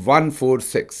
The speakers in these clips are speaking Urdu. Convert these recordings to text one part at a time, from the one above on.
146।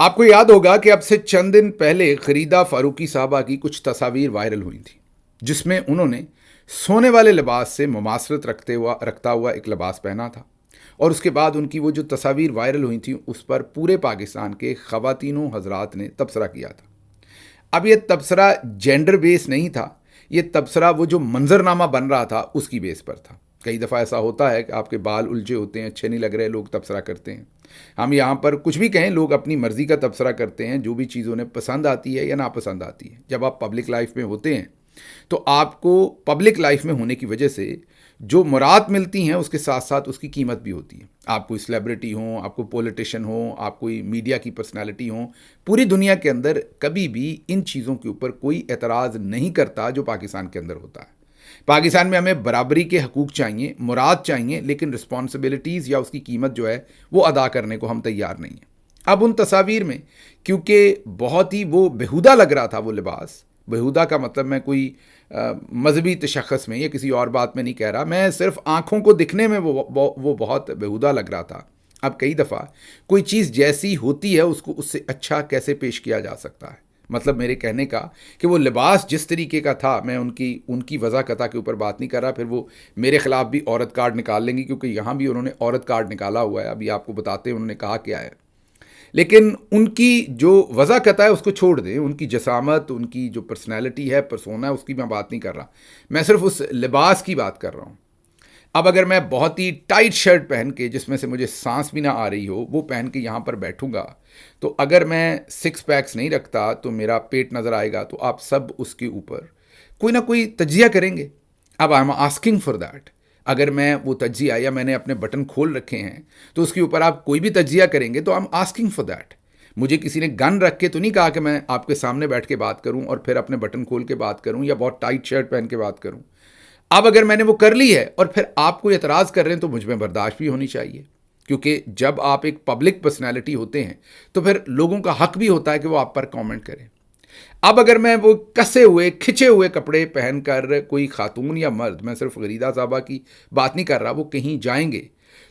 آپ کو یاد ہوگا کہ اب سے چند دن پہلے خریدا فاروقی صاحبہ کی کچھ تصاویر وائرل ہوئی تھیں، جس میں انہوں نے سونے والے لباس سے مماثلت رکھتا ہوا ایک لباس پہنا تھا، اور اس کے بعد ان کی وہ جو تصاویر وائرل ہوئی تھیں اس پر پورے پاکستان کے خواتینوں حضرات نے تبصرہ کیا تھا۔ اب یہ تبصرہ جینڈر بیس نہیں تھا، یہ تبصرہ وہ جو منظرنامہ بن رہا تھا اس کی بیس پر تھا۔ کئی دفعہ ایسا ہوتا ہے کہ آپ کے بال الجھے ہوتے ہیں، اچھے نہیں لگ رہے، لوگ تبصرہ کرتے ہیں۔ ہم یہاں پر کچھ بھی کہیں، لوگ اپنی مرضی کا تبصرہ کرتے ہیں، جو بھی چیز انہیں پسند آتی ہے یا ناپسند آتی ہے۔ جب آپ پبلک لائف میں ہوتے ہیں تو آپ کو پبلک لائف میں ہونے کی وجہ سے جو مراد ملتی ہیں اس کے ساتھ ساتھ اس کی قیمت بھی ہوتی ہے۔ آپ کوئی سلیبریٹی ہوں، آپ کو پولیٹیشین ہوں، آپ کوئی میڈیا کی پرسنالٹی ہوں، پوری دنیا کے اندر کبھی بھی ان چیزوں کے اوپر کوئی اعتراض نہیں کرتا جو پاکستان کے اندر ہوتا ہے۔ پاکستان میں ہمیں برابری کے حقوق چاہیے، مراد چاہیے، لیکن رسپانسبلٹیز یا اس کی قیمت جو ہے وہ ادا کرنے کو ہم تیار نہیں ہیں۔ اب ان تصاویر میں کیونکہ بہت ہی وہ بےہودہ لگ رہا تھا وہ لباس، بےہودہ کا مطلب میں کوئی مذہبی تشخص میں یا کسی اور بات میں نہیں کہہ رہا، میں صرف آنکھوں کو دکھنے میں وہ بہت بےہودہ لگ رہا تھا۔ اب کئی دفعہ کوئی چیز جیسی ہوتی ہے اس کو اس سے اچھا کیسے پیش کیا جا سکتا ہے، مطلب میرے کہنے کا کہ وہ لباس جس طریقے کا تھا، میں ان کی وضاحت کے اوپر بات نہیں کر رہا، پھر وہ میرے خلاف بھی عورت کارڈ نکال لیں گی، کیونکہ یہاں بھی انہوں نے عورت کارڈ نکالا ہوا ہے، ابھی آپ کو بتاتے ہیں انہوں نے کہا کیا ہے۔ لیکن ان کی جو وضاحت ہے اس کو چھوڑ دیں، ان کی جسامت، ان کی جو پرسنالٹی ہے، پرسونا ہے، اس کی میں بات نہیں کر رہا، میں صرف اس لباس کی بات کر رہا ہوں۔ اب اگر میں بہت ہی ٹائٹ شرٹ پہن کے، جس میں سے مجھے سانس بھی نہ آ رہی ہو، وہ پہن کے یہاں پر بیٹھوں گا، تو اگر میں 6 پیکس نہیں رکھتا تو میرا پیٹ نظر آئے گا، تو آپ سب اس کے اوپر کوئی نہ کوئی تجزیہ کریں گے۔ اب I am asking for that. اگر میں وہ تجزیہ یا میں نے اپنے بٹن کھول رکھے ہیں تو اس کے اوپر آپ کوئی بھی تجزیہ کریں گے تو I am asking for that. مجھے کسی نے گن رکھ کے تو نہیں کہا کہ میں آپ کے سامنے بیٹھ کے بات کروں اور پھر اپنے بٹن کھول کے بات کروں یا بہت ٹائٹ شرٹ پہن کے بات کروں۔ اب اگر میں نے وہ کر لی ہے اور پھر آپ کوئی اعتراض کر رہے ہیں تو مجھ میں برداشت بھی ہونی چاہیے، کیونکہ جب آپ ایک پبلک پرسنالٹی ہوتے ہیں تو پھر لوگوں کا حق بھی ہوتا ہے کہ وہ آپ پر کامنٹ کریں۔ اب اگر میں وہ کسے ہوئے کھچے ہوئے کپڑے پہن کر کوئی خاتون یا مرد، میں صرف غریدہ صاحبہ کی بات نہیں کر رہا، وہ کہیں جائیں گے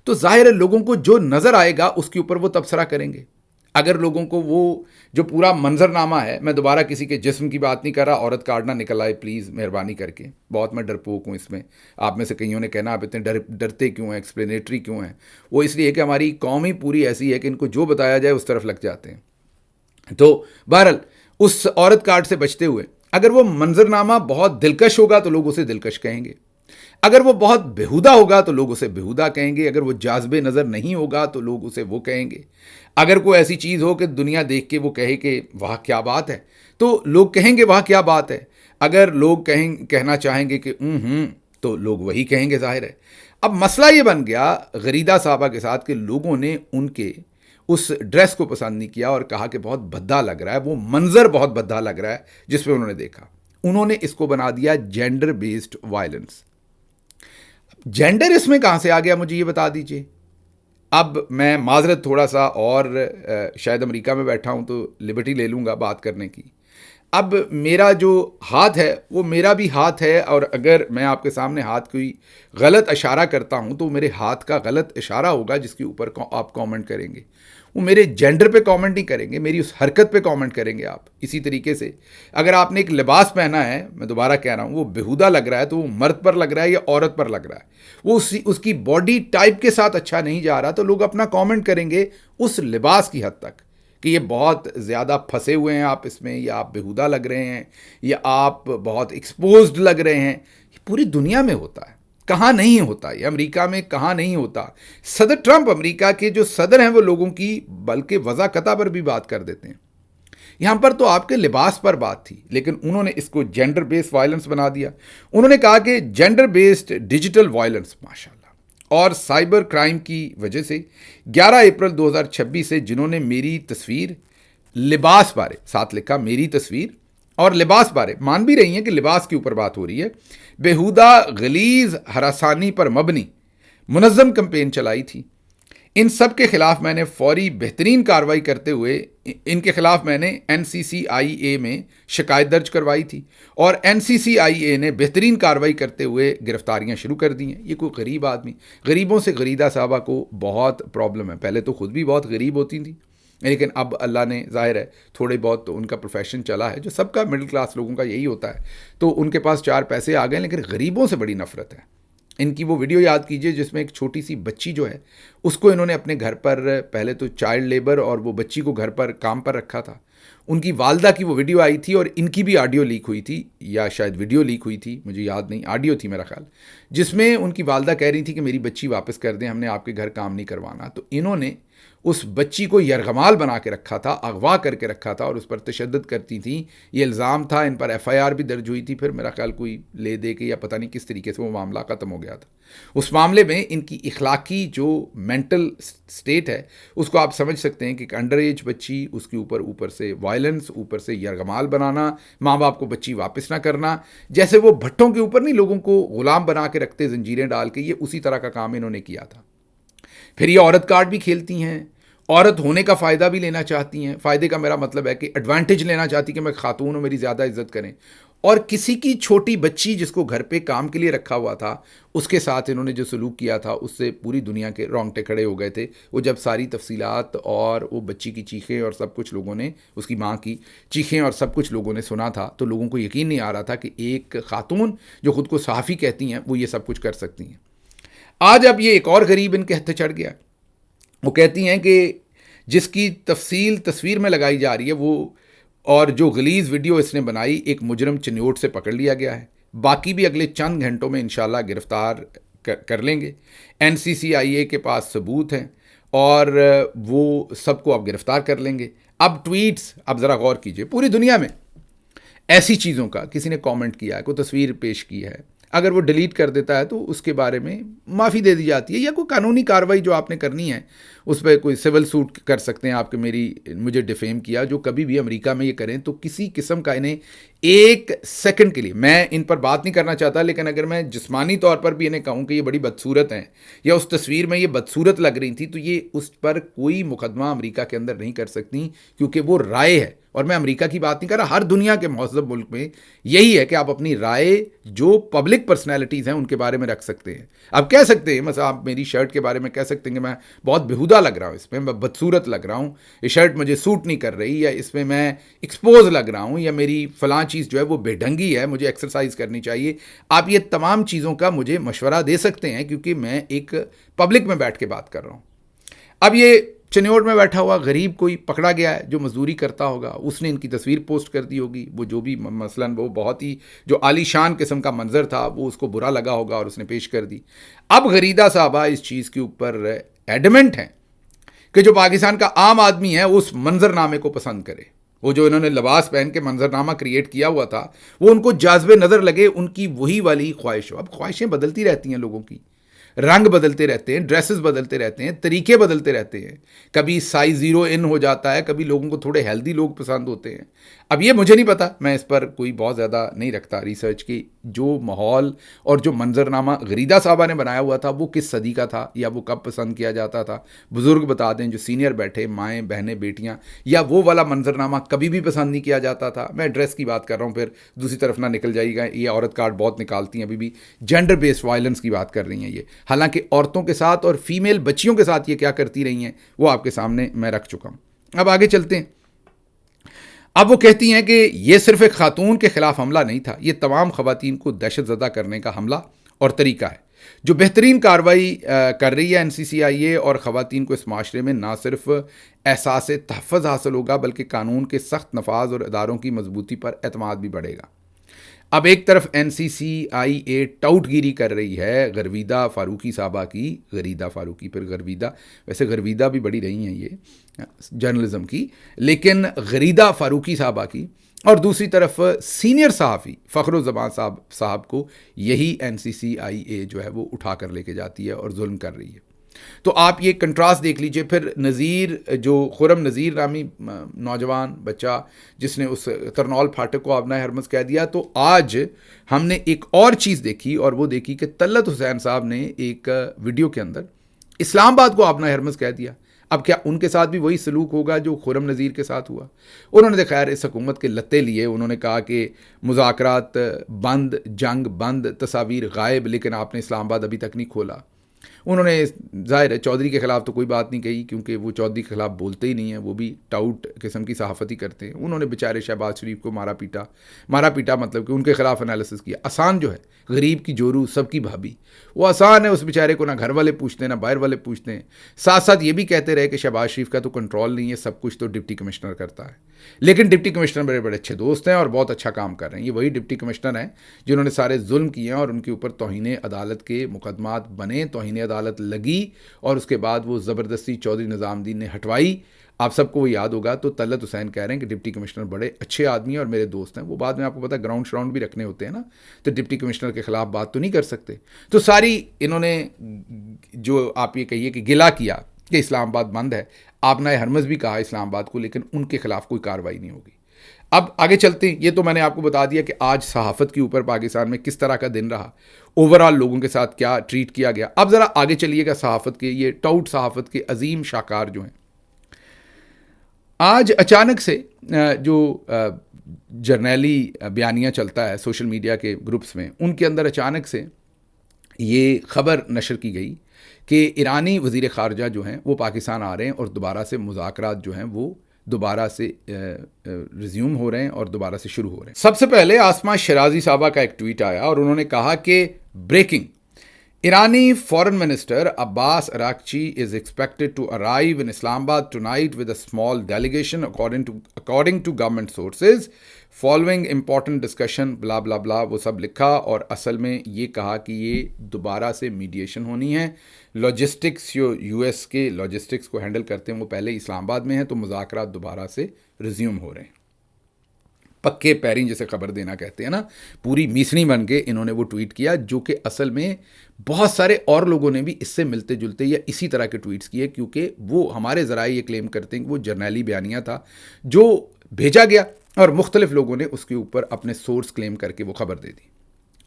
تو ظاہر ہے لوگوں کو جو نظر آئے گا اس کے اوپر وہ تبصرہ کریں گے۔ اگر لوگوں کو وہ جو پورا منظرنامہ ہے، میں دوبارہ کسی کے جسم کی بات نہیں کر رہا، عورت کارڈ نہ نکل آئے پلیز، مہربانی کر کے، بہت میں ڈرپوک ہوں اس میں۔ آپ میں سے کئیوں نے کہنا آپ اتنے ڈرتے کیوں ہیں، ایکسپلینیٹری کیوں ہیں؟ وہ اس لیے کہ ہماری قوم ہی پوری ایسی ہے کہ ان کو جو بتایا جائے اس طرف لگ جاتے ہیں۔ تو بہرحال اس عورت کارڈ سے بچتے ہوئے، اگر وہ منظرنامہ بہت دلکش ہوگا تو لوگ اسے دلکش کہیں گے، اگر وہ بہت بےہودہ ہوگا تو لوگ اسے بےہودہ کہیں گے، اگر وہ جاذب نظر نہیں ہوگا تو لوگ اسے وہ کہیں گے، اگر کوئی ایسی چیز ہو کہ دنیا دیکھ کے وہ کہے کہ واہ کیا بات ہے تو لوگ کہیں گے واہ کیا بات ہے، اگر لوگ کہنا چاہیں گے کہ تو لوگ وہی کہیں گے، ظاہر ہے۔ اب مسئلہ یہ بن گیا غریدہ صاحبہ کے ساتھ کہ لوگوں نے ان کے اس ڈریس کو پسند نہیں کیا اور کہا کہ بہت بھدا لگ رہا ہے، وہ منظر بہت بھدا لگ رہا ہے جس پہ انہوں نے دیکھا۔ انہوں نے اس کو بنا دیا جینڈر بیسڈ وائلنس۔ جینڈر اس میں کہاں سے آ گیا مجھے یہ بتا دیجئے۔ اب میں معذرت تھوڑا سا اور شاید امریکہ میں بیٹھا ہوں تو لبرٹی لے لوں گا بات کرنے کی۔ اب میرا جو ہاتھ ہے وہ میرا بھی ہاتھ ہے، اور اگر میں آپ کے سامنے ہاتھ کوئی غلط اشارہ کرتا ہوں تو میرے ہاتھ کا غلط اشارہ ہوگا جس کے اوپر آپ کامنٹ کریں گے، وہ میرے جینڈر پہ کامنٹ نہیں کریں گے، میری اس حرکت پہ کامنٹ کریں گے آپ۔ اسی طریقے سے اگر آپ نے ایک لباس پہنا ہے، میں دوبارہ کہہ رہا ہوں، وہ بےہودہ لگ رہا ہے تو وہ مرد پر لگ رہا ہے یا عورت پر لگ رہا ہے، وہ اس کی باڈی ٹائپ کے ساتھ اچھا نہیں جا رہا، تو لوگ اپنا کامنٹ کریں گے اس لباس کی حد تک کہ یہ بہت زیادہ پھنسے ہوئے ہیں آپ اس میں، یا آپ بےہودہ لگ رہے ہیں، یا آپ بہت ایکسپوزڈ لگ رہے ہیں۔ یہ پوری دنیا میں ہوتا ہے، کہاں نہیں ہوتا، یہ امریکہ میں کہاں نہیں ہوتا۔ صدر ٹرمپ، امریکہ کے جو صدر ہیں، وہ لوگوں کی بلکہ وضاحت پر بھی بات کر دیتے ہیں۔ یہاں پر تو آپ کے لباس پر بات تھی، لیکن انہوں نے اس کو جینڈر بیسڈ وائلنس بنا دیا۔ انہوں نے کہا کہ جینڈر بیسڈ ڈیجیٹل وائلنس، ماشاءاللہ، اور سائبر کرائم کی وجہ سے 11 اپریل 2026 سے جنہوں نے میری تصویر لباس بارے، ساتھ لکھا میری تصویر اور لباس بارے، مان بھی رہی ہیں کہ لباس کے اوپر بات ہو رہی ہے، بےہودہ غلیظ ہراسانی پر مبنی منظم کمپین چلائی تھی، ان سب کے خلاف میں نے فوری بہترین کارروائی کرتے ہوئے ان کے خلاف میں نے NCCIA میں شکایت درج کروائی تھی، اور NCCIA نے بہترین کارروائی کرتے ہوئے گرفتاریاں شروع کر دی ہیں۔ یہ کوئی غریب آدمی، غریبوں سے غریدہ صاحبہ کو بہت پرابلم ہے، پہلے تو خود بھی بہت غریب ہوتی تھیں، لیکن اب اللہ نے ظاہر ہے تھوڑے بہت تو ان کا پروفیشن چلا ہے، جو سب کا مڈل کلاس لوگوں کا یہی ہوتا ہے، تو ان کے پاس 4 پیسے آ گئے، لیکن غریبوں سے بڑی نفرت ہے ان کی۔ وہ ویڈیو یاد کیجئے جس میں ایک چھوٹی سی بچی جو ہے اس کو انہوں نے اپنے گھر پر پہلے تو چائلڈ لیبر اور وہ بچی کو گھر پر کام پر رکھا تھا، ان کی والدہ کی وہ ویڈیو آئی تھی اور ان کی بھی آڈیو لیک ہوئی تھی، یا شاید ویڈیو لیک ہوئی تھی، مجھے یاد نہیں، آڈیو تھی میرا خیال، جس میں ان کی والدہ کہہ رہی تھی کہ میری بچی واپس کر دیں، ہم نے آپ کے گھر کام نہیں کروانا۔ تو انہوں نے اس بچی کو یرغمال بنا کے رکھا تھا، اغوا کر کے رکھا تھا اور اس پر تشدد کرتی تھیں، یہ الزام تھا، ان پر ایف آئی آر بھی درج ہوئی تھی، پھر میرا خیال کوئی لے دے کے یا پتہ نہیں کس طریقے سے وہ معاملہ ختم ہو گیا تھا۔ اس معاملے میں ان کی اخلاقی جو مینٹل سٹیٹ ہے اس کو آپ سمجھ سکتے ہیں کہ ایک انڈر ایج بچی، اس کے اوپر سے وائلنس، اوپر سے یرغمال بنانا، ماں باپ کو بچی واپس نہ کرنا، جیسے وہ بھٹوں کے اوپر نہیں لوگوں کو غلام بنا کے رکھتے زنجیریں ڈال کے، یہ اسی طرح کا کام انہوں نے کیا تھا۔ پھر یہ عورت کارڈ بھی کھیلتی ہیں، عورت ہونے کا فائدہ بھی لینا چاہتی ہیں، فائدے کا میرا مطلب ہے کہ ایڈوانٹیج لینا چاہتی کہ میں خاتون ہوں، میری زیادہ عزت کریں، اور کسی کی چھوٹی بچی جس کو گھر پہ کام کے لیے رکھا ہوا تھا اس کے ساتھ انہوں نے جو سلوک کیا تھا اس سے پوری دنیا کے رونگٹے کھڑے ہو گئے تھے۔ وہ جب ساری تفصیلات اور وہ بچی کی چیخیں اور سب کچھ لوگوں نے، اس کی ماں کی چیخیں اور سب کچھ لوگوں نے سنا تھا، تو لوگوں کو یقین نہیں آ رہا تھا کہ ایک خاتون جو خود کو صحافی کہتی ہیں وہ یہ سب کچھ کر سکتی ہیں۔ آج اب یہ ایک اور غریب ان کے ہتھے چڑھ گیا، وہ کہتی ہیں کہ جس کی تفصیل تصویر میں لگائی جا رہی ہے وہ، اور جو غلیظ ویڈیو اس نے بنائی، ایک مجرم چنیوٹ سے پکڑ لیا گیا ہے، باقی بھی اگلے چند گھنٹوں میں انشاءاللہ گرفتار کر لیں گے۔ این سی سی آئی اے کے پاس ثبوت ہیں اور وہ سب کو اب گرفتار کر لیں گے۔ اب ٹویٹس، اب ذرا غور کیجئے، پوری دنیا میں ایسی چیزوں کا کسی نے کامنٹ کیا ہے، کوئی تصویر پیش کی ہے، اگر وہ ڈیلیٹ کر دیتا ہے تو اس کے بارے میں معافی دے دی جاتی ہے، یا کوئی قانونی کارروائی جو آپ نے کرنی ہے اس پہ کوئی سول سوٹ کر سکتے ہیں آپ کہ مجھے ڈیفیم کیا۔ جو کبھی بھی امریکہ میں یہ کریں تو کسی قسم کا انہیں ایک سیکنڈ کے لیے، میں ان پر بات نہیں کرنا چاہتا، لیکن اگر میں جسمانی طور پر بھی انہیں کہوں کہ یہ بڑی بدصورت ہیں یا اس تصویر میں یہ بدصورت لگ رہی تھی، تو یہ اس پر کوئی مقدمہ امریکہ کے اندر نہیں کر سکتی، کیونکہ وہ رائے ہے۔ اور میں امریکہ کی بات نہیں کر رہا، ہر دنیا کے مہذب ملک میں یہی ہے کہ آپ اپنی رائے جو پبلک پرسنالٹیز ہیں ان کے بارے میں رکھ سکتے ہیں۔ آپ کہہ سکتے ہیں، مثلا آپ میری شرٹ کے بارے میں کہہ سکتے ہیں کہ میں بہت بےہودہ لگ رہا ہوں، اس میں بدصورت لگ رہا ہوں، یہ شرٹ مجھے سوٹ نہیں کر رہی، یا اس میں میں ایکسپوز لگ رہا ہوں، یا میری فلاں چیز جو ہے وہ بے ڈھنگی ہے، مجھے ایکسرسائز کرنی چاہیے۔ آپ یہ تمام چیزوں کا مجھے مشورہ دے سکتے ہیں کیونکہ میں ایک پبلک میں بیٹھ کے بات کر رہا ہوں۔ اب یہ چنیوٹ میں بیٹھا ہوا غریب کوئی پکڑا گیا ہے جو مزدوری کرتا ہوگا، اس نے ان کی تصویر پوسٹ کر دی ہوگی، وہ جو بھی مثلاً وہ بہت ہی جو عالی شان قسم کا منظر تھا وہ اس کو برا لگا ہوگا اور اس نے پیش کر دی۔ اب غریدہ صاحبہ اس چیز کے اوپر ایڈمنٹ ہیں کہ جو پاکستان کا عام آدمی ہے اس منظر نامے کو پسند کرے، وہ جو انہوں نے لباس پہن کے منظر نامہ کریٹ کیا ہوا تھا وہ ان کو جاذب نظر لگے، ان کی وہی والی خواہش ہو۔ اب خواہشیں بدلتی رہتی ہیں لوگوں کی، رنگ بدلتے رہتے ہیں، ڈریسز بدلتے رہتے ہیں، طریقے بدلتے رہتے ہیں، کبھی سائز 0 ان ہو جاتا ہے، کبھی لوگوں کو تھوڑے ہیلدی لوگ پسند ہوتے ہیں۔ اب یہ مجھے نہیں پتا، میں اس پر کوئی بہت زیادہ نہیں رکھتا ریسرچ کی، جو ماحول اور جو منظرنامہ غریدہ صاحبہ نے بنایا ہوا تھا وہ کس صدی کا تھا یا وہ کب پسند کیا جاتا تھا، بزرگ بتا دیں جو سینئر بیٹھے، مائیں بہنیں بیٹیاں، یا وہ والا منظرنامہ کبھی بھی پسند نہیں کیا جاتا تھا۔ میں ڈریس کی بات کر رہا ہوں، پھر دوسری طرف نہ نکل جائے گا، یہ عورت کارڈ بہت نکالتی ہیں، ابھی بھی جینڈر بیسڈ وائلنس کی بات کر رہی ہیں یہ، حالانکہ عورتوں کے ساتھ اور فیمیل بچیوں کے ساتھ یہ کیا کرتی رہی ہیں وہ آپ کے سامنے میں رکھ چکا ہوں۔ اب آگے چلتے ہیں۔ اب وہ کہتی ہیں کہ یہ صرف ایک خاتون کے خلاف حملہ نہیں تھا، یہ تمام خواتین کو دہشت زدہ کرنے کا حملہ اور طریقہ ہے، جو بہترین کارروائی کر رہی ہے این سی سی آئی اے، اور خواتین کو اس معاشرے میں نہ صرف احساس تحفظ حاصل ہوگا بلکہ قانون کے سخت نفاذ اور اداروں کی مضبوطی پر اعتماد بھی بڑھے گا۔ اب ایک طرف این سی سی آئی اے ٹاؤٹ گیری کر رہی ہے غرویدہ فاروقی صاحبہ کی، غریدہ فاروقی پھر غرویدہ، ویسے غرویدہ بھی بڑی رہی ہیں یہ جرنلزم کی، لیکن غریدہ فاروقی صاحبہ کی، اور دوسری طرف سینئر صحافی فخر الزمان صاحب کو یہی این سی سی آئی اے جو ہے وہ اٹھا کر لے کے جاتی ہے اور ظلم کر رہی ہے۔ تو آپ یہ کنٹراسٹ دیکھ لیجئے۔ پھر نذیر، جو خرم نذیر نامی نوجوان بچہ جس نے اس ترنول پھاٹک کو آبنائے ہرمز کہہ دیا، تو آج ہم نے ایک اور چیز دیکھی، اور وہ دیکھی کہ طلعت حسین صاحب نے ایک ویڈیو کے اندر اسلام آباد کو آبنائے ہرمز کہہ دیا۔ اب کیا ان کے ساتھ بھی وہی سلوک ہوگا جو خرم نذیر کے ساتھ ہوا؟ انہوں نے خیر اس حکومت کے لتے لیے، انہوں نے کہا کہ مذاکرات بند، جنگ بند، تصاویر غائب، لیکن آپ نے اسلام آباد ابھی تک نہیں کھولا۔ انہوں نے ظاہر ہے چودھری کے خلاف تو کوئی بات نہیں کہی کیونکہ وہ چودھری کے خلاف بولتے ہی نہیں ہیں, وہ بھی ٹاؤٹ قسم کی صحافتی کرتے ہیں. انہوں نے بیچارے شہباز شریف کو مارا پیٹا مطلب کہ ان کے خلاف انالیسس کیا. آسان جو ہے, غریب کی جورو سب کی بھابھی, وہ آسان ہے. اس بیچارے کو نہ گھر والے پوچھتے ہیں نہ باہر والے پوچھتے ہیں. ساتھ ساتھ یہ بھی کہتے رہے کہ شہباز شریف کا تو کنٹرول نہیں ہے, سب کچھ تو ڈپٹی کمشنر کرتا ہے. لیکن ڈپٹی کمشنر بڑے بڑے اچھے دوست ہیں اور بہت اچھا کام کر رہے ہیں. یہ وہی ڈپٹی کمشنر ہیں جنہوں نے سارے ظلم کیے ہیں اور ان کے اوپر توہین عدالت کے مقدمات بنے, توہین عدالت لگی اور اس کے بعد وہ زبردستی چودھری نظام الدین نے ہٹوائی. آپ سب کو وہ یاد ہوگا. تو طلعت حسین کہہ رہے ہیں کہ ڈپٹی کمشنر بڑے اچھے آدمی ہیں اور میرے دوست ہیں. وہ بعد میں آپ کو پتا گراؤنڈ شراؤنڈ بھی رکھنے ہوتے ہیں نا, تو ڈپٹی کمشنر کے خلاف بات تو نہیں کر سکتے. تو ساری انہوں نے جو آپ یہ کہیے کہ گلا کیا کہ اسلام آباد بند ہے, آبنہ ہرمز بھی کہا اسلام آباد کو, لیکن ان کے خلاف کوئی کارروائی نہیں ہوگی. اب آگے چلتے ہیں. یہ تو میں نے آپ کو بتا دیا کہ آج صحافت کے اوپر پاکستان میں کس طرح کا دن رہا, اوورال لوگوں کے ساتھ کیا ٹریٹ کیا گیا. اب ذرا آگے چلیے گا صحافت کے, یہ ٹاؤٹ صحافت کے عظیم شاہکار جو ہیں. آج اچانک سے جو جرنیلی بیانیہ چلتا ہے سوشل میڈیا کے گروپس میں, ان کے اندر اچانک سے یہ خبر نشر کی گئی کہ ایرانی وزیر خارجہ جو ہیں وہ پاکستان آ رہے ہیں اور دوبارہ سے مذاکرات جو ہیں وہ دوبارہ سے ریزیوم ہو رہے ہیں اور دوبارہ سے شروع ہو رہے ہیں. سب سے پہلے آسما شیرازی صاحبہ کا ایک ٹویٹ آیا اور انہوں نے کہا کہ بریکنگ, ایرانی foreign minister Abbas Araghchi is expected to arrive in Islamabad tonight with a small delegation according to government sources following important discussion blah blah بلا, وہ سب لکھا. اور اصل میں یہ کہا کہ یہ دوبارہ سے میڈیشن ہونی ہے. لاجسٹکس یو ایس کے لاجسٹکس کو ہینڈل کرتے ہیں وہ پہلے اسلام آباد میں ہیں, تو مذاکرات دوبارہ سے ریزیوم ہو رہے ہیں. پکے پیریں جسے خبر دینا کہتے ہیں نا, پوری میسنی بن کے انہوں نے وہ ٹویٹ کیا, جو کہ اصل میں بہت سارے اور لوگوں نے بھی اس سے ملتے جلتے یا اسی طرح کے ٹویٹس کیے, کیونکہ وہ ہمارے ذرائع یہ کلیم کرتے ہیں کہ وہ جرنیلی بیانیہ تھا جو بھیجا گیا اور مختلف لوگوں نے اس کے اوپر اپنے سورس کلیم کر کے وہ خبر دے دی.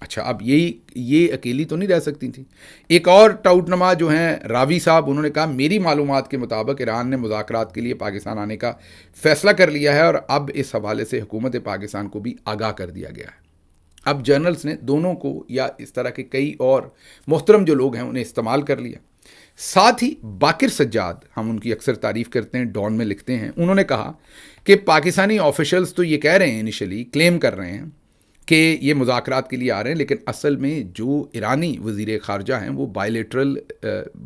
اچھا, اب یہ اکیلی تو نہیں رہ سکتی تھی. ایک اور ٹاؤٹ نما جو ہیں راوی صاحب, انہوں نے کہا میری معلومات کے مطابق ایران نے مذاکرات کے لیے پاکستان آنے کا فیصلہ کر لیا ہے اور اب اس حوالے سے حکومت پاکستان کو بھی آگاہ کر دیا گیا ہے. اب جرنلز نے دونوں کو یا اس طرح کے کئی اور محترم جو لوگ ہیں انہیں استعمال کر لیا. ساتھ ہی باقر سجاد, ہم ان کی اکثر تعریف کرتے ہیں, ڈان میں لکھتے ہیں, انہوں نے کہا کہ پاکستانی آفیشلز تو یہ کہہ رہے ہیں, انیشلی کلیم کر رہے ہیں کہ یہ مذاکرات کے لیے آ رہے ہیں, لیکن اصل میں جو ایرانی وزیر خارجہ ہیں وہ بائیلیٹرل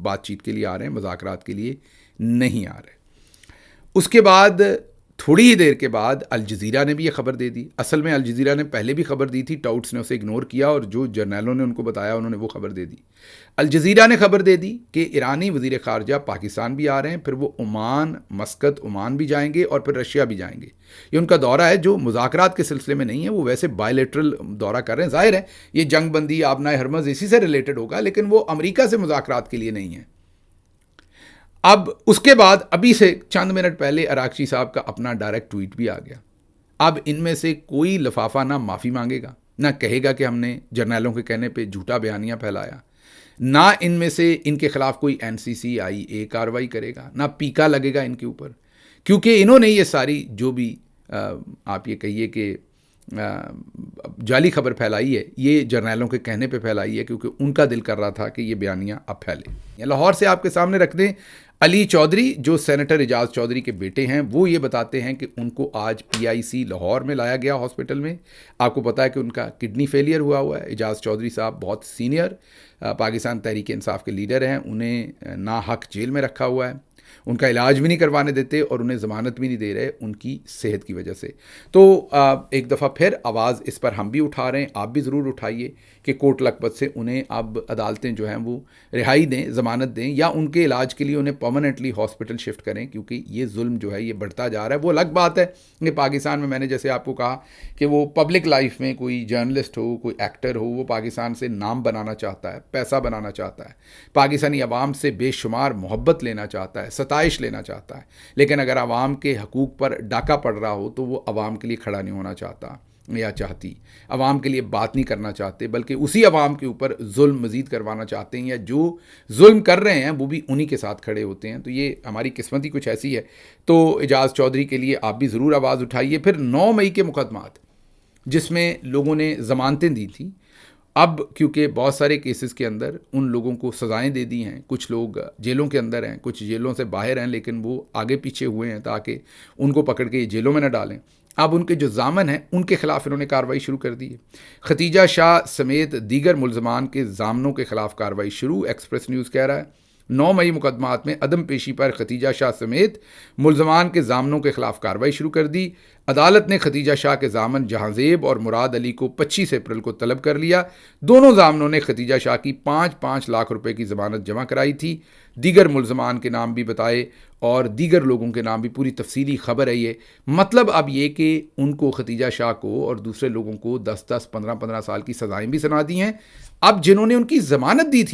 بات چیت کے لیے آ رہے ہیں, مذاکرات کے لیے نہیں آ رہے. اس کے بعد تھوڑی ہی دیر کے بعد الجزیرہ نے بھی یہ خبر دے دی. اصل میں الجزیرہ نے پہلے بھی خبر دی تھی, ٹاؤٹس نے اسے اگنور کیا اور جو جرنیلوں نے ان کو بتایا انہوں نے وہ خبر دے دی. الجزیرہ نے خبر دے دی کہ ایرانی وزیر خارجہ پاکستان بھی آ رہے ہیں, پھر وہ عمان, مسقط عمان بھی جائیں گے اور پھر رشیا بھی جائیں گے. یہ ان کا دورہ ہے جو مذاکرات کے سلسلے میں نہیں ہے, وہ ویسے بائیلیٹرل دورہ کر رہے ہیں. ظاہر ہے یہ جنگ بندی, آبنہ ہرمز اسی سے ریلیٹڈ ہوگا, لیکن وہ امریکہ سے مذاکرات کے لیے نہیں ہے. اب اس کے بعد ابھی سے چند منٹ پہلے اراغچی صاحب کا اپنا ڈائریکٹ ٹویٹ بھی آ گیا. اب ان میں سے کوئی لفافہ نہ معافی مانگے گا, نہ کہے گا کہ ہم نے جرنیلوں کے کہنے پہ جھوٹا بیانیہ پھیلایا, نہ ان میں سے ان کے خلاف کوئی NCCIA کارروائی کرے گا, نہ پیکا لگے گا ان کے اوپر, کیونکہ انہوں نے یہ ساری جو بھی آپ یہ کہیے کہ جعلی خبر پھیلائی ہے, یہ جرنیلوں کے کہنے پہ پھیلائی ہے کیونکہ ان کا دل کر رہا تھا کہ یہ بیانیہ اب پھیلے. لاہور سے آپ کے سامنے رکھ دیں علی چودھری, جو سینیٹر اعجاز چودھری کے بیٹے ہیں, وہ یہ بتاتے ہیں کہ ان کو آج PIC لاہور میں لایا گیا ہاسپٹل میں. آپ کو پتا ہے کہ ان کا کڈنی فیلئر ہوا ہے. اعجاز چودھری صاحب بہت سینئر پاکستان تحریک انصاف کے لیڈر ہیں, انہیں ناحق جیل میں رکھا ہوا ہے, ان کا علاج بھی نہیں کروانے دیتے اور انہیں ضمانت بھی نہیں دے رہے ان کی صحت کی وجہ سے. تو ایک دفعہ پھر آواز اس پر ہم بھی اٹھا رہے ہیں, آپ بھی ضرور اٹھائیے کہ کوٹ لکھپت سے انہیں اب عدالتیں جو ہیں وہ رہائی دیں, ضمانت دیں, یا ان کے علاج کے لیے انہیں پرماننٹلی ہاسپٹل شفٹ کریں, کیونکہ یہ ظلم جو ہے یہ بڑھتا جا رہا ہے. وہ الگ بات ہے کہ پاکستان میں نے جیسے آپ کو کہا کہ وہ پبلک لائف میں کوئی جرنلسٹ ہو, کوئی ایکٹر ہو, وہ پاکستان سے نام بنانا چاہتا ہے, پیسہ بنانا چاہتا ہے, پاکستانی عوام سے بے شمار محبت لینا چاہتا ہے, ستائش لینا چاہتا ہے, لیکن اگر عوام کے حقوق پر ڈاکہ پڑ رہا ہو تو وہ عوام کے لیے کھڑا نہیں ہونا چاہتا یا چاہتی, عوام کے لیے بات نہیں کرنا چاہتے, بلکہ اسی عوام کے اوپر ظلم مزید کروانا چاہتے ہیں, یا جو ظلم کر رہے ہیں وہ بھی انہی کے ساتھ کھڑے ہوتے ہیں. تو یہ ہماری قسمت ہی کچھ ایسی ہے. تو اعجاز چودھری کے لیے آپ بھی ضرور آواز اٹھائیے. پھر 9 مئی کے مقدمات جس میں لوگوں نے ضمانتیں دی تھیں, اب کیونکہ بہت سارے کیسز کے اندر ان لوگوں کو سزائیں دے دی ہیں، کچھ لوگ جیلوں کے اندر ہیں، کچھ جیلوں سے باہر ہیں، لیکن وہ آگے پیچھے ہوئے ہیں تاکہ ان کو پکڑ کے یہ جیلوں میں نہ ڈالیں. اب ان کے جو ضامن ہیں ان کے خلاف انہوں نے کارروائی شروع کر دی ہے. ختیجہ شاہ سمیت دیگر ملزمان کے ضامنوں کے خلاف کارروائی شروع. ایکسپریس نیوز کہہ رہا ہے 9 مئی مقدمات میں عدم پیشی پر ختیجہ شاہ سمیت ملزمان کے ضامنوں کے خلاف کارروائی شروع کر دی. عدالت نے ختیجہ شاہ کے ضامن جہاں زیب اور مراد علی کو 25 اپریل کو طلب کر لیا. دونوں ضامنوں نے ختیجہ شاہ کی 5 لاکھ روپے کی ضمانت جمع کرائی تھی. دیگر ملزمان کے نام بھی بتائے اور دیگر لوگوں کے نام بھی. پوری تفصیلی خبر ہے یہ. مطلب اب یہ کہ ان کو ختیجہ شاہ کو اور دوسرے لوگوں کو 10 15 سال کی سزائیں بھی سنا دی ہیں. اب جنہوں نے ان کی ضمانت دی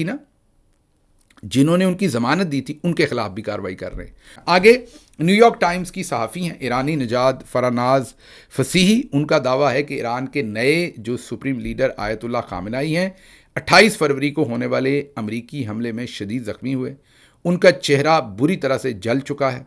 تھی ان کے خلاف بھی کارروائی کر رہے ہیں. آگے نیو یارک ٹائمز کی صحافی ہیں ایرانی نژاد فراناز فصیحی. ان کا دعویٰ ہے کہ ایران کے نئے جو سپریم لیڈر آیت اللہ خامنائی ہیں 28 فروری کو ہونے والے امریکی حملے میں شدید زخمی ہوئے. ان کا چہرہ بری طرح سے جل چکا ہے.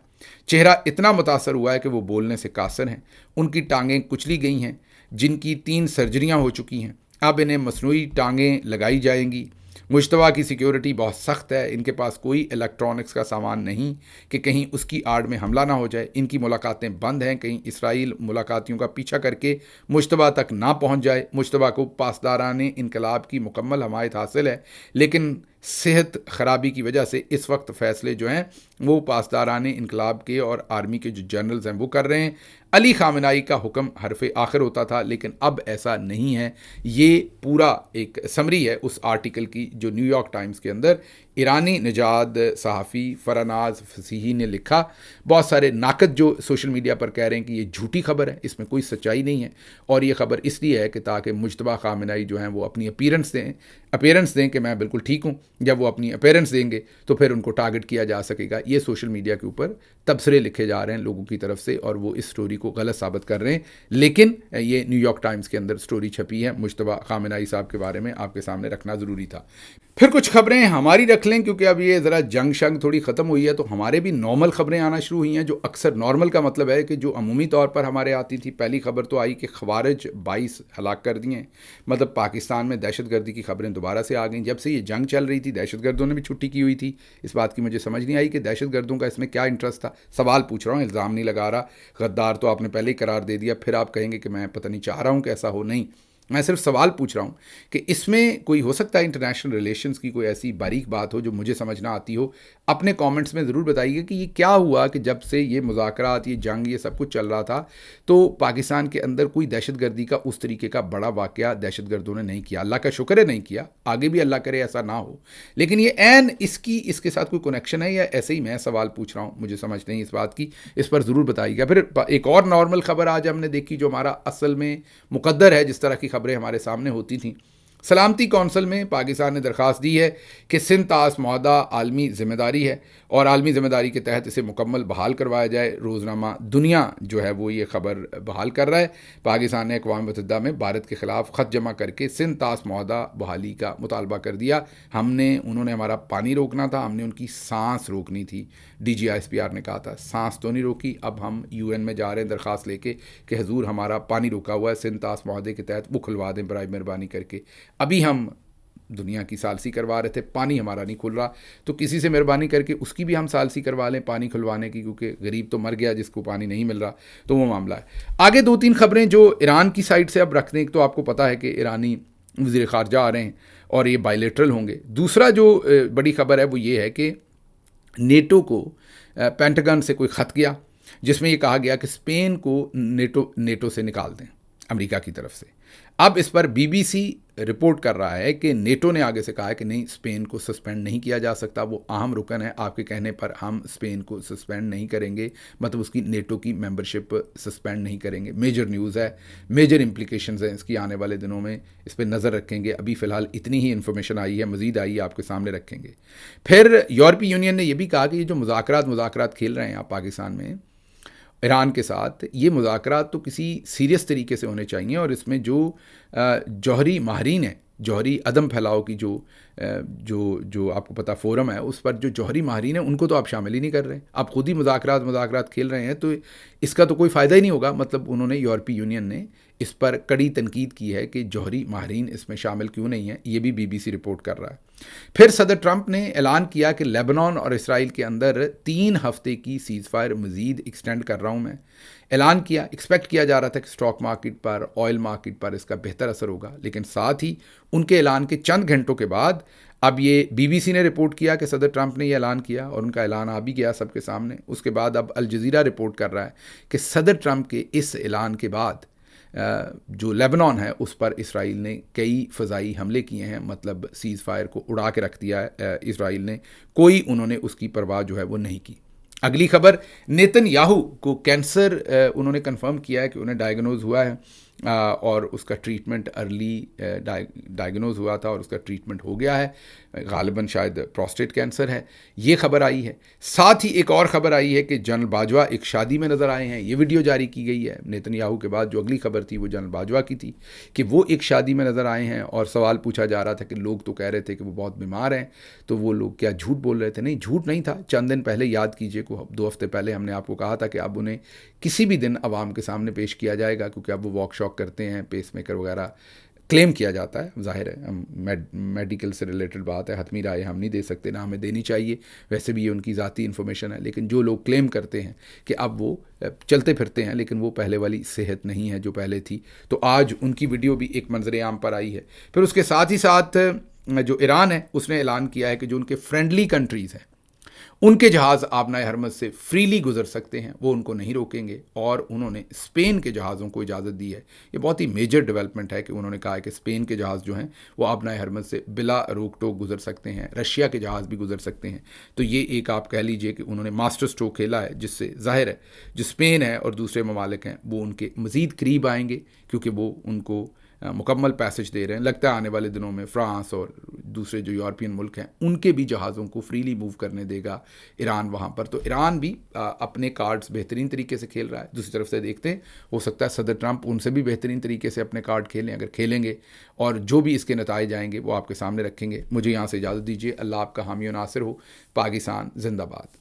چہرہ اتنا متاثر ہوا ہے کہ وہ بولنے سے قاصر ہیں. ان کی ٹانگیں کچلی گئی ہیں جن کی 3 سرجریاں ہو چکی ہیں. اب انہیں مصنوعی ٹانگیں لگائی جائیں گی. مشتبہ کی سیکیورٹی بہت سخت ہے. ان کے پاس کوئی الیکٹرانکس کا سامان نہیں کہ کہیں اس کی آڑ میں حملہ نہ ہو جائے. ان کی ملاقاتیں بند ہیں. کہیں اسرائیل ملاقاتیوں کا پیچھا کر کے مشتبہ تک نہ پہنچ جائے. مشتبہ کو پاسداران انقلاب کی مکمل حمایت حاصل ہے، لیکن صحت خرابی کی وجہ سے اس وقت فیصلے جو ہیں وہ پاسداران انقلاب کے اور آرمی کے جو جنرلز ہیں وہ کر رہے ہیں. علی خامنائی کا حکم حرف آخر ہوتا تھا، لیکن اب ایسا نہیں ہے. یہ پورا ایک سمری ہے اس آرٹیکل کی جو نیو یارک ٹائمز کے اندر ایرانی نژاد صحافی فراناز فصیحی نے لکھا. بہت سارے ناقد جو سوشل میڈیا پر کہہ رہے ہیں کہ یہ جھوٹی خبر ہے، اس میں کوئی سچائی نہیں ہے، اور یہ خبر اس لیے ہے کہ تاکہ مجتبیٰ خامنائی جو ہیں وہ اپنی اپیرنس دیں کہ میں بالکل ٹھیک ہوں. جب وہ اپنی اپیرنس دیں گے تو پھر ان کو ٹارگٹ کیا جا سکے گا. یہ سوشل میڈیا کے اوپر تبصرے لکھے جا رہے ہیں لوگوں کی طرف سے اور وہ اس سٹوری کو غلط ثابت کر رہے ہیں. لیکن یہ نیو یارک ٹائمز کے اندر سٹوری چھپی ہے. مجتبیٰ خامنائی صاحب کے بارے میں آپ کے سامنے رکھنا ضروری تھا. پھر کچھ خبریں ہماری رکھ لیں کیونکہ اب یہ ذرا جنگ تھوڑی ختم ہوئی ہے تو ہمارے بھی نارمل خبریں آنا شروع ہوئی ہیں. جو اکثر نارمل کا مطلب ہے کہ جو عمومی طور پر ہمارے آتی تھی. پہلی خبر تو آئی کہ خوارج 22 ہلاک کر دیے ہیں. مطلب پاکستان میں دہشت گردی کی خبریں دوبارہ سے آ گئیں. جب سے یہ جنگ چل رہی تھی دہشت گردوں نے بھی چھٹی کی ہوئی تھی. اس بات کی مجھے سمجھ نہیں آئی کہ دہشت گردوں کا اس میں کیا انٹرسٹ تھا. سوال پوچھ رہا ہوں، الزام نہیں لگا رہا. غدار تو آپ نے پہلے ہی قرار دے دیا، پھر آپ کہیں گے کہ میں پتہ نہیں چاہ رہا ہوں کہ ایسا ہو. نہیں، میں صرف سوال پوچھ رہا ہوں کہ اس میں کوئی ہو سکتا ہے انٹرنیشنل ریلیشنز کی کوئی ایسی باریک بات ہو جو مجھے سمجھ نہ آتی ہو. اپنے کامنٹس میں ضرور بتائیے کہ یہ کیا ہوا کہ جب سے یہ مذاکرات، یہ جنگ، یہ سب کچھ چل رہا تھا تو پاکستان کے اندر کوئی دہشت گردی کا اس طریقے کا بڑا واقعہ دہشت گردوں نے نہیں کیا. اللہ کا شکر ہے نہیں کیا، آگے بھی اللہ کرے ایسا نہ ہو. لیکن یہ اس کے ساتھ کوئی کنیکشن ہے یا ایسے ہی میں سوال پوچھ رہا ہوں، مجھے سمجھ نہیں اس بات کی. اس پر ضرور بتائیے گا. پھر ایک اور نارمل خبر آج ہم نے دیکھی جو ہمارا اصل میں مقدر ہے، جس طرح کی خبریں ہمارے سامنے ہوتی تھیں. سلامتی کونسل میں پاکستان نے درخواست دی ہے کہ سندھ طاس معاہدہ عالمی ذمہ داری ہے اور عالمی ذمہ داری کے تحت اسے مکمل بحال کروایا جائے. روزنامہ دنیا جو ہے وہ یہ خبر بحال کر رہا ہے. پاکستان نے اقوام متحدہ میں بھارت کے خلاف خط جمع کر کے سندھ طاس معاہدہ بحالی کا مطالبہ کر دیا. انہوں نے ہمارا پانی روکنا تھا، ہم نے ان کی سانس روکنی تھی. DGISPR نے کہا تھا سانس تو نہیں روکی. اب ہم UN میں جا رہے ہیں درخواست لے کے کہ حضور ہمارا پانی روکا ہوا ہے سندھ طاس معاہدے کے تحت، وہ کھلوا دیں برائے مہربانی کر کے. ابھی ہم دنیا کی ثالثی کروا رہے تھے، پانی ہمارا نہیں کھل رہا، تو کسی سے مہربانی کر کے اس کی بھی ہم ثالثی کروا لیں پانی کھلوانے کی، کیونکہ غریب تو مر گیا جس کو پانی نہیں مل رہا. تو وہ معاملہ ہے. آگے 2-3 خبریں جو ایران کی سائڈ سے اب رکھ دیں. تو آپ کو پتہ ہے کہ ایرانی وزیر خارجہ آ رہے ہیں اور یہ بائی لیٹرل ہوں گے. دوسرا جو بڑی خبر ہے وہ یہ ہے کہ نیٹو کو پینٹاگن سے کوئی خط گیا جس میں یہ کہا گیا کہ اسپین کو نیٹو سے نکال دیں امریکہ کی طرف سے. اب اس پر BBC رپورٹ کر رہا ہے کہ نیٹو نے آگے سے کہا ہے کہ نہیں، اسپین کو سسپینڈ نہیں کیا جا سکتا، وہ اہم رکن ہے، آپ کے کہنے پر ہم اسپین کو سسپینڈ نہیں کریں گے، مطلب اس کی نیٹو کی ممبرشپ سسپینڈ نہیں کریں گے. میجر نیوز ہے، میجر امپلیکیشنز ہیں اس کی. آنے والے دنوں میں اس پہ نظر رکھیں گے. ابھی فی الحال اتنی ہی انفارمیشن آئی ہے، مزید آئی ہے آپ کے سامنے رکھیں گے. پھر یورپی یونین نے یہ بھی کہا کہ یہ جو مذاکرات کھیل رہے ہیں آپ پاکستان میں ایران کے ساتھ، یہ مذاکرات تو کسی سیریس طریقے سے ہونے چاہیے اور اس میں جو جوہری ماہرین ہیں، جوہری عدم پھیلاؤ کی جو آپ کو پتہ فورم ہے، اس پر جو جوہری ماہرین ہیں ان کو تو آپ شامل ہی نہیں کر رہے. آپ خود ہی مذاکرات کھیل رہے ہیں تو اس کا تو کوئی فائدہ ہی نہیں ہوگا. مطلب انہوں نے یورپی یونین نے اس پر کڑی تنقید کی ہے کہ جوہری ماہرین اس میں شامل کیوں نہیں ہیں، یہ بھی BBC رپورٹ کر رہا ہے۔ پھر صدر ٹرمپ نے اعلان کیا کہ لیبنان اور اسرائیل کے اندر 3 ہفتے کی سیز فائر مزید ایکسٹینڈ کر رہا ہوں میں۔ اعلان کیا، ایکسپیکٹ کیا جا رہا تھا کہ اسٹاک مارکیٹ پر، آئل مارکیٹ پر اس کا بہتر اثر ہوگا، لیکن ساتھ ہی ان کے اعلان کے چند گھنٹوں کے بعد اب یہ BBC نے رپورٹ کیا کہ صدر ٹرمپ نے یہ اعلان کیا، اور ان کا اعلان آ بھی گیا سب کے سامنے۔ اس کے بعد اب الجزیرہ رپورٹ کر رہا ہے کہ صدر ٹرمپ کے اس اعلان کے بعد جو لیبنان ہے اس پر اسرائیل نے کئی فضائی حملے کیے ہیں، مطلب سیز فائر کو اڑا کے رکھ دیا ہے اسرائیل نے، کوئی انہوں نے اس کی پرواہ جو ہے وہ نہیں کی۔ اگلی خبر، نیتن یاہو کو کینسر انہوں نے کنفرم کیا ہے کہ انہیں ڈائیگنوز ہوا ہے، اور اس کا ٹریٹمنٹ ارلی ڈائیگنوز ہوا تھا اور اس کا ٹریٹمنٹ ہو گیا ہے، غالباً شاید پروسٹیٹ کینسر ہے، یہ خبر آئی ہے۔ ساتھ ہی ایک اور خبر آئی ہے کہ جنرل باجوہ ایک شادی میں نظر آئے ہیں، یہ ویڈیو جاری کی گئی ہے۔ نیتن یاہو کے بعد جو اگلی خبر تھی وہ جنرل باجوہ کی تھی کہ وہ ایک شادی میں نظر آئے ہیں، اور سوال پوچھا جا رہا تھا کہ لوگ تو کہہ رہے تھے کہ وہ بہت بیمار ہیں، تو وہ لوگ کیا جھوٹ بول رہے تھے؟ نہیں، جھوٹ نہیں تھا۔ چند دن پہلے یاد کیجئے، 2 ہفتے پہلے ہم نے آپ کو کہا تھا کہ اب انہیں کسی بھی دن عوام کے سامنے پیش کیا جائے گا، کیونکہ اب وہ واک شاک کرتے ہیں، پیس میکر وغیرہ کلیم کیا جاتا ہے۔ ظاہر ہے ہم میڈیکل سے ریلیٹڈ بات ہے، حتمی رائے ہم نہیں دے سکتے، نہ ہمیں دینی چاہیے، ویسے بھی یہ ان کی ذاتی انفارمیشن ہے، لیکن جو لوگ کلیم کرتے ہیں کہ اب وہ چلتے پھرتے ہیں لیکن وہ پہلے والی صحت نہیں ہے جو پہلے تھی، تو آج ان کی ویڈیو بھی ایک منظر عام پر آئی ہے۔ پھر اس کے ساتھ ہی ساتھ جو ایران ہے اس نے اعلان کیا ہے کہ جو ان کے فرینڈلی کنٹریز ہیں ان کے جہاز آبنائے حرمز سے فریلی گزر سکتے ہیں، وہ ان کو نہیں روکیں گے، اور انہوں نے اسپین کے جہازوں کو اجازت دی ہے۔ یہ بہت ہی میجر ڈیولپمنٹ ہے کہ انہوں نے کہا ہے کہ اسپین کے جہاز جو ہیں وہ آبنائے حرمز سے بلا روک ٹوک گزر سکتے ہیں، رشیا کے جہاز بھی گزر سکتے ہیں۔ تو یہ ایک آپ کہہ لیجئے کہ انہوں نے ماسٹر اسٹروک کھیلا ہے، جس سے ظاہر ہے جو اسپین ہے اور دوسرے ممالک ہیں وہ ان کے مزید قریب آئیں گے، کیونکہ وہ ان کو مکمل پیسج دے رہے ہیں۔ لگتا ہے آنے والے دنوں میں فرانس اور دوسرے جو یورپین ملک ہیں ان کے بھی جہازوں کو فریلی موو کرنے دے گا ایران وہاں پر۔ تو ایران بھی اپنے کارڈز بہترین طریقے سے کھیل رہا ہے۔ دوسری طرف سے دیکھتے ہیں، ہو سکتا ہے صدر ٹرمپ ان سے بھی بہترین طریقے سے اپنے کارڈ کھیلیں، اگر کھیلیں گے، اور جو بھی اس کے نتائج آئیں گے وہ آپ کے سامنے رکھیں گے۔ مجھے یہاں سے اجازت دیجیے، اللہ آپ کا حامی و ناصر ہو۔ پاکستان زندہ باد۔